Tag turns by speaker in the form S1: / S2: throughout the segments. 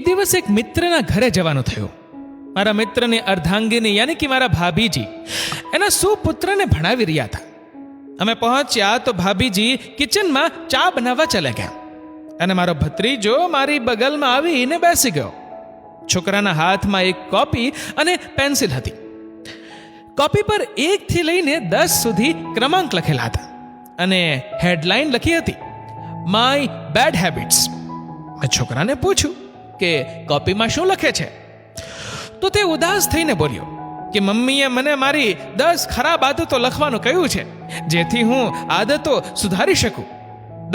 S1: દિવસ એક મિત્રના ઘરે જવાનું થયું. મારા મિત્રની અર્ધાંગીની યાની કે મારા ભાભીજી એના સુપુત્રને ભણાવી રહ્યા હતા. અમે પહોંચ્યા તો ભાભીજી કિચનમાં ચા બનાવવા ચલે ગયા અને મારો ભત્રીજો મારી બગલમાં આવીને બેસી ગયો. છોકરાના હાથમાં એક કોપી અને પેન્સિલ હતી. કોપી પર 1 થી લઈને 10 સુધી ક્રમાંક લખેલા હતા અને હેડલાઇન લખી હતી, માય બેડ હેબિટ્સ. મેં છોકરાને પૂછ્યું કે કોપીમાં શું લખે છે? તો તે ઉદાસ થઈને બોલ્યો કે મમ્મીએ મને મારી 10 ખરાબ આદતો લખવાનું કહ્યું છે, જેથી હું આદતો સુધારી શકું.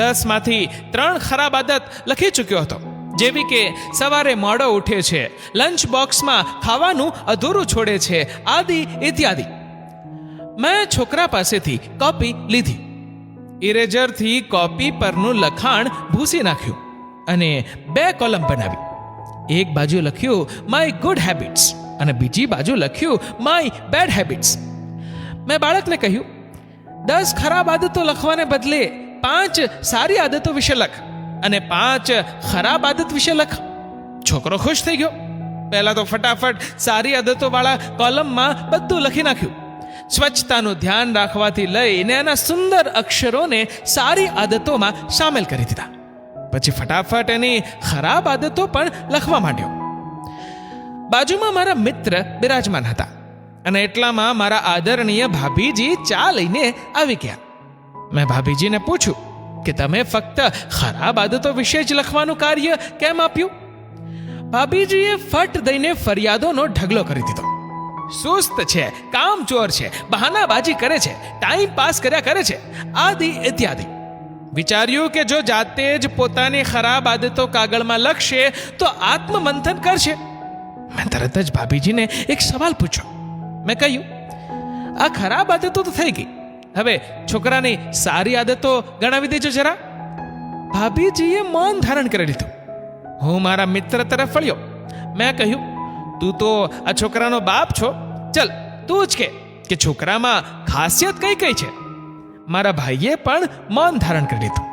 S1: 10 માંથી 3 ખરાબ આદત લખી ચૂક્યો હતો, જેવી કે સવારે મોડો ઉઠે છે, લંચ બોક્સમાં ખાવાનું અધૂરું છોડે છે, આદિ ઇત્યાદિ. મેં છોકરા પાસેથી કોપી લીધી, ઇરેઝરથી કોપી પરનું લખાણ ભૂંસી નાખ્યું અને 2 કોલમ બનાવી. એક બાજુ લખ્યું માય ગુડ હેબિટ્સ અને બીજી બાજુ લખ્યું માય બેડ હેબિટ્સ. મેં બાળકને કહ્યું, 10 ખરાબ આદતો લખવાને બદલે 5 સારી આદતો વિશે લખ અને 5 ખરાબ આદત વિશે લખ. છોકરો ખુશ થઈ ગયો. પહેલા તો ફટાફટ સારી આદતો વાળા કોલમમાં બધું લખી નાખ્યું. સ્વચ્છતાનું ધ્યાન રાખવાથી લઈને એના સુંદર અક્ષરોને સારી આદતોમાં સામેલ કરી દીધા. પછી ફટાફટ એની ખરાબ આદતો પણ લખવા માંડ્યો. બાજુમાં મારા મિત્ર બિરાજમાન હતા અને એટલામાં મારા આદરણીય ભાભીજી ચા લઈને આવી ગયા. મેં ભાભીજીને પૂછ્યું કે તમે ફક્ત ખરાબ આદતો વિશે જ લખવાનું કાર્ય કેમ આપ્યું? ભાભીજીએ ફટ દઈને ફરિયાદોનો ઢગલો કરી દીધો. સુસ્ત છે, કામચોર છે, બહાનાબાજી કરે છે, ટાઈમ પાસ કર્યા કરે છે, આદિ ઇત્યાદિ. વિચાર્યું કે જો જાતે જ પોતાની ખરાબ આદતો કાગળમાં લખશે તો આત્મમંથન કરશે. મેં તરત જ ભાભીજીને એક સવાલ પૂછ્યો. મેં કહ્યું, આ ખરાબ આદતો તો થઈ ગઈ, હવે છોકરાની સારી આદતો ગણાવી દેજો જરા. ભાભીજીએ મૌન ધારણ કરી લીધું. હું મારા મિત્ર તરફ વળ્યો. મેં કહ્યું, તું તો આ છોકરાનો બાપ છો, ચલ તું જ કે છોકરામાં ખાસિયત કઈ કઈ છે? મારા ભાઈએ પણ મૌન ધારણ કરી લીધું.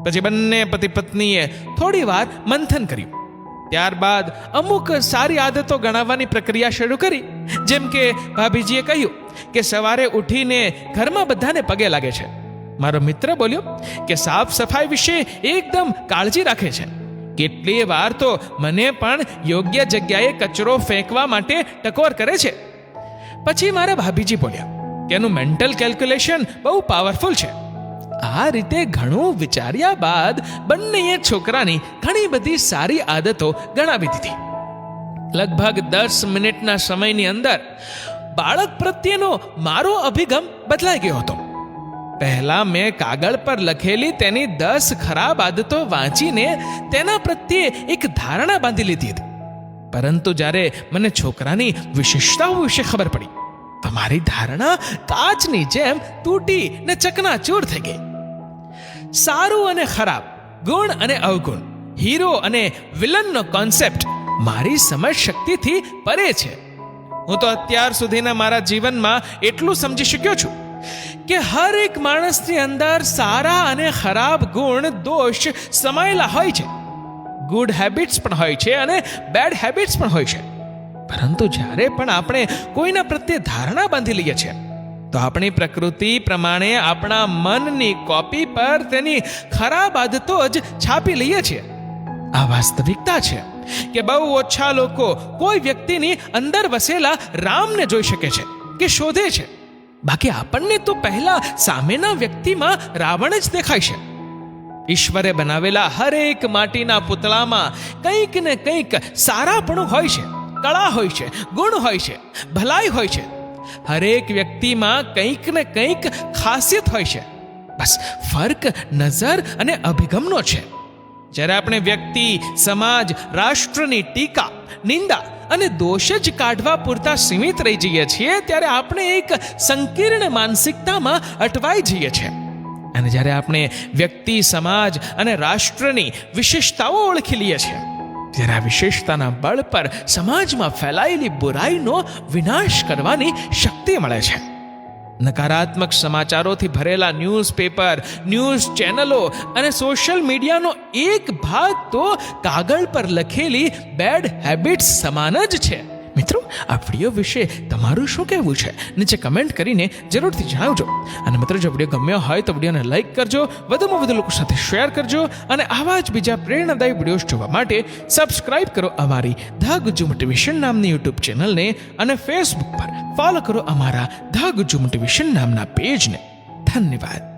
S1: પછી બંને પતિ પત્નીએ થોડી વાર મંથન કર્યું. ત્યારબાદ અમુક સારી આદતો ગણાવવાની પ્રક્રિયા શરૂ કરી. જેમ કે ભાભીજીએ કહ્યું કે સવારે ઉઠીને ઘરમાં બધાને પગે લાગે છે. મારો મિત્ર બોલ્યો કે સાફ સફાઈ વિશે એકદમ કાળજી રાખે છે. કેટલીય વાર તો મને પણ યોગ્ય જગ્યાએ કચરો ફેંકવા માટે ટકોર કરે છે. પછી મારા ભાભીજી બોલ્યા કે એનું મેન્ટલ કેલ્ક્યુલેશન બહુ પાવરફુલ છે. આ રીતે ઘણું વિચાર્યા બાદ બંનેએ છોકરાની ઘણી બધી સારી આદતો ગણાવી દીધી. લગભગ 10 મિનિટના સમયની અંદર બાળક પ્રત્યેનો મારો અભિગમ બદલાઈ ગયો હતો. પહેલા મેં કાગળ પર લખેલી તેની 10 ખરાબ આદતો વાંચીને તેના પ્રત્યે એક ધારણા બાંધી લીધી હતી. પરંતુ જ્યારે મને છોકરાની વિશેષતાઓ વિશે ખબર પડી તો મારી ધારણા કાચની જેમ તૂટીને ચકનાચૂર થઈ ગઈ. સારું અને ખરાબ, ગુણ અને અવગુણ, હીરો અને વિલનનો કોન્સેપ્ટ મારી સમજ શક્તિથી પરે છે. હું તો અત્યાર સુધીના મારા જીવનમાં એટલું સમજી શક્યો છું કે હર એક માણસની અંદર સારા અને ખરાબ ગુણ દોષ સમાયેલા હોય છે. ગુડ હેબિટ્સ પણ હોય છે અને બેડ હેબિટ્સ પણ હોય છે. પરંતુ જ્યારે પણ આપણે કોઈના પ્રત્યે ધારણા બાંધી લઈએ છીએ તો આપણી પ્રકૃતિ પ્રમાણે આપણા મનની કોપી પર તેની ખરાબ આદતો જ છાપી લઈએ છીએ. આ વાસ્તવિકતા છે કે બહુ ઓછા લોકો કોઈ વ્યક્તિની અંદર વસેલા રામને જોઈ શકે છે કે શોધે છે. બાકી આપણને તો પહેલા સામેના વ્યક્તિમાં રાવણ જ દેખાય છે. ઈશ્વરે બનાવેલા હરેક માટીના પુતળામાં કંઈક ને કંઈક સારાપણું હોય છે, કળા હોય છે, ગુણ હોય છે, ભલાઈ હોય છે. હરેક વ્યક્તિમાં કંઈક ને કંઈક ખાસિયત હોય છે. બસ ફર્ક નજર અને અભિગમનો છે. જ્યારે આપણે વ્યક્તિ, સમાજ, રાષ્ટ્રની ટીકા, નિંદા અને દોષ જ કાઢવા પૂરતા સીમિત રહી જઈએ છીએ ત્યારે આપણે એક સંકીર્ણ માનસિકતામાં અટવાઈ જઈએ છીએ. અને જ્યારે આપણે વ્યક્તિ, સમાજ અને રાષ્ટ્રની વિશેષતાઓ ઓળખી લઈએ છીએ ત્યારે આ વિશેષતાના બળ પર સમાજમાં ફેલાયેલી બુરાઈનો વિનાશ કરવાની શક્તિ મળે છે. નકારાત્મક સમાચારોથી ભરેલા ન્યૂઝપેપર, ન્યૂઝ ચેનલો અને સોશિયલ મીડિયાનો એક ભાગ તો કાગળ પર લખેલી બેડ હેબિટ્સ સમાન જ છે. મિત્રો, આ વિડીયો વિશે તમારું શું કહેવું છે? નીચે કમેન્ટ કરીને જરૂરથી જણાવજો. અને મિત્રો, જો વિડીયો ગમ્યો હોય તો વિડીયોને લાઈક કરજો, વધુમાં વધુ લોકો સાથે શેર કરજો અને આવા જ બીજા પ્રેરણાદાયી વિડીયોઝ જોવા માટે સબસ્ક્રાઇબ કરો અમારી ધ ગુજ્જુ મોટિવેશન નામની યુટ્યુબ ચેનલને અને ફેસબુક પર ફોલો કરો અમારા ધ ગુજ્જુ મોટિવેશન નામના પેજને. ધન્યવાદ.